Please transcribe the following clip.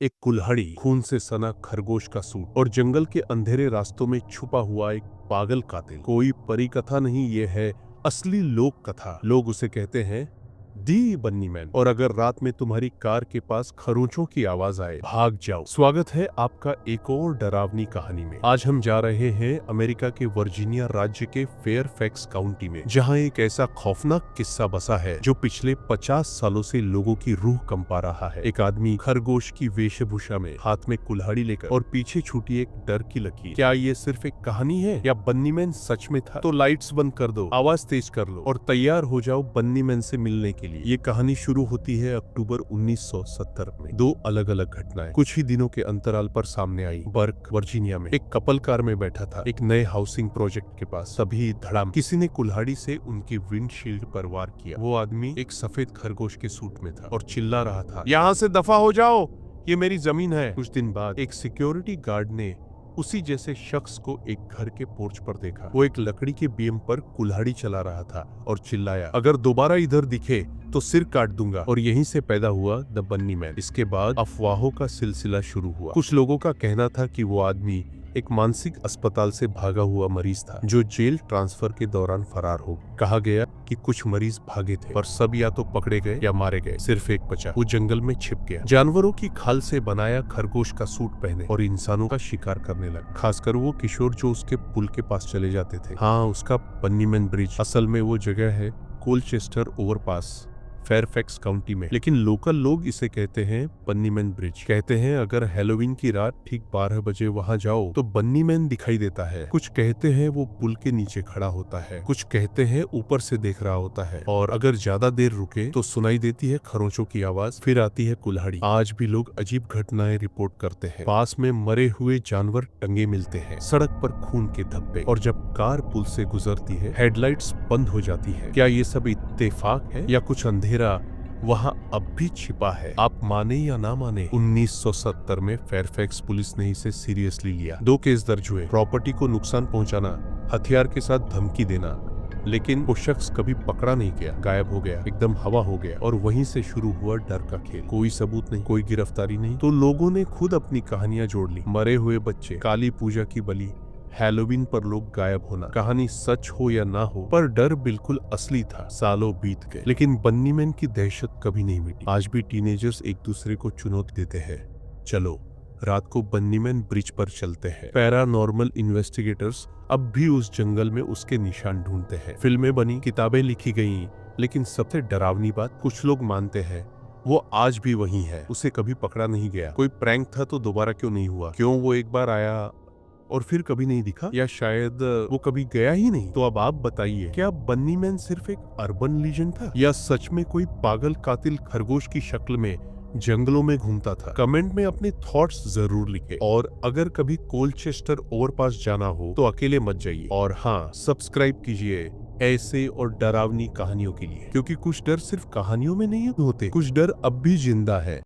एक कुल्हाड़ी, खून से सना खरगोश का सूट और जंगल के अंधेरे रास्तों में छुपा हुआ एक पागल कातिल। कोई परी कथा नहीं, ये है असली लोक कथा। लोग उसे कहते हैं दी बन्नी मैन। और अगर रात में तुम्हारी कार के पास खरोंचों की आवाज आए, भाग जाओ। स्वागत है आपका एक और डरावनी कहानी में। आज हम जा रहे हैं अमेरिका के वर्जीनिया राज्य के फेयरफैक्स काउंटी में, जहां एक ऐसा खौफनाक किस्सा बसा है जो पिछले 50 सालों से लोगों की रूह कंपा रहा है। एक आदमी खरगोश की वेशभूषा में, हाथ में कुल्हाड़ी लेकर और पीछे छूटी एक डर की लकीर। क्या ये सिर्फ एक कहानी है या बन्नी मैन सच में था? तो लाइट्स बंद कर दो, आवाज तेज कर लो और तैयार हो जाओ बन्नी मैन से मिलने के लिए। ये कहानी शुरू होती है अक्टूबर 1970 में। दो अलग अलग घटनाएं कुछ ही दिनों के अंतराल पर सामने आई। बर्क, वर्जीनिया में एक कपल कार में बैठा था एक नए हाउसिंग प्रोजेक्ट के पास। तभी धड़ाम, किसी ने कुल्हाड़ी से उनकी विंडशील्ड पर वार किया। वो आदमी एक सफेद खरगोश के सूट में था और चिल्ला रहा था, यहाँ से दफा हो जाओ, ये मेरी जमीन है। कुछ दिन बाद एक सिक्योरिटी गार्ड ने उसी जैसे शख्स को एक घर के पोर्च पर देखा। वो एक लकड़ी के बीम पर कुल्हाड़ी चला रहा था और चिल्लाया, अगर दोबारा इधर दिखे तो सिर काट दूंगा। और यहीं से पैदा हुआ द बन्नी मैन। इसके बाद अफवाहों का सिलसिला शुरू हुआ। कुछ लोगों का कहना था कि वो आदमी एक मानसिक अस्पताल से भागा हुआ मरीज था जो जेल ट्रांसफर के दौरान फरार हो। कहा गया कि कुछ मरीज भागे थे पर सब या तो पकड़े गए या मारे गए। सिर्फ एक बचा, वो जंगल में छिप गया, जानवरों की खाल से बनाया खरगोश का सूट पहने और इंसानों का शिकार करने लगा। खासकर वो किशोर जो उसके पुल के पास चले जाते थे। हाँ, उसका बन्नी मैन ब्रिज। असल में वो जगह है कोलचेस्टर ओवरपास, फेयरफैक्स काउंटी में। लेकिन लोकल लोग इसे कहते हैं बन्नी मैन ब्रिज। कहते हैं अगर हैलोवीन की रात ठीक 12 बजे वहां जाओ तो बन्नी मैन दिखाई देता है। कुछ कहते हैं वो पुल के नीचे खड़ा होता है, कुछ कहते हैं ऊपर से देख रहा होता है, और अगर ज्यादा देर रुके तो सुनाई देती है खरोंचों की आवाज, फिर आती है कुल्हाड़ी। आज भी लोग अजीब घटनाएं रिपोर्ट करते हैं। पास में मरे हुए जानवर टंगे मिलते हैं, सड़क पर खून के धब्बे, और जब कार पुल से गुजरती है हेडलाइट्स बंद हो जाती है। क्या ये सब इत्तेफाक है या कुछ अंधेरा वहां अब भी छिपा है? आप माने या ना माने, 1970 में फेयरफैक्स पुलिस ने इसे सीरियसली लिया। 2 केस दर्ज हुए, प्रॉपर्टी को नुकसान पहुंचाना, हथियार के साथ धमकी देना। लेकिन वो शख्स कभी पकड़ा नहीं गया, गायब हो गया, एकदम हवा हो गया। और वहीं से शुरू हुआ डर का खेल। कोई सबूत नहीं, कोई गिरफ्तारी नहीं, तो लोगों ने खुद अपनी कहानियां जोड़ ली। मरे हुए बच्चे, काली पूजा की बलि, हैलोवीन पर लोग गायब होना। कहानी सच हो या ना हो, पर डर बिल्कुल असली था। सालों बीत गए लेकिन बन्नी मैन की दहशत कभी नहीं मिटी। आज भी टीनेजर्स एक दूसरे को चुनौती देते हैं, चलो रात को बन्नी मैन ब्रिज पर चलते हैं। पैरानॉर्मल इन्वेस्टिगेटर्स अब भी उस जंगल में उसके निशान ढूंढते हैं। फिल्में बनी, किताबें लिखी गई, लेकिन सबसे डरावनी बात, कुछ लोग मानते हैं वो आज भी वही है। उसे कभी पकड़ा नहीं गया। कोई प्रैंक था तो दोबारा क्यों नहीं हुआ? क्यों वो एक बार आया और फिर कभी नहीं दिखा? या शायद वो कभी गया ही नहीं? तो अब आप बताइए, क्या बन्नी मैन सिर्फ एक अर्बन लीजेंड था या सच में कोई पागल कातिल खरगोश की शक्ल में जंगलों में घूमता था? कमेंट में अपने थॉट्स जरूर लिखें। और अगर कभी कोलचेस्टर ओवरपास जाना हो तो अकेले मत जाइए। और हाँ, सब्सक्राइब कीजिए ऐसे और डरावनी कहानियों के लिए, क्योंकि कुछ डर सिर्फ कहानियों में नहीं होते, कुछ डर अब भी जिंदा है।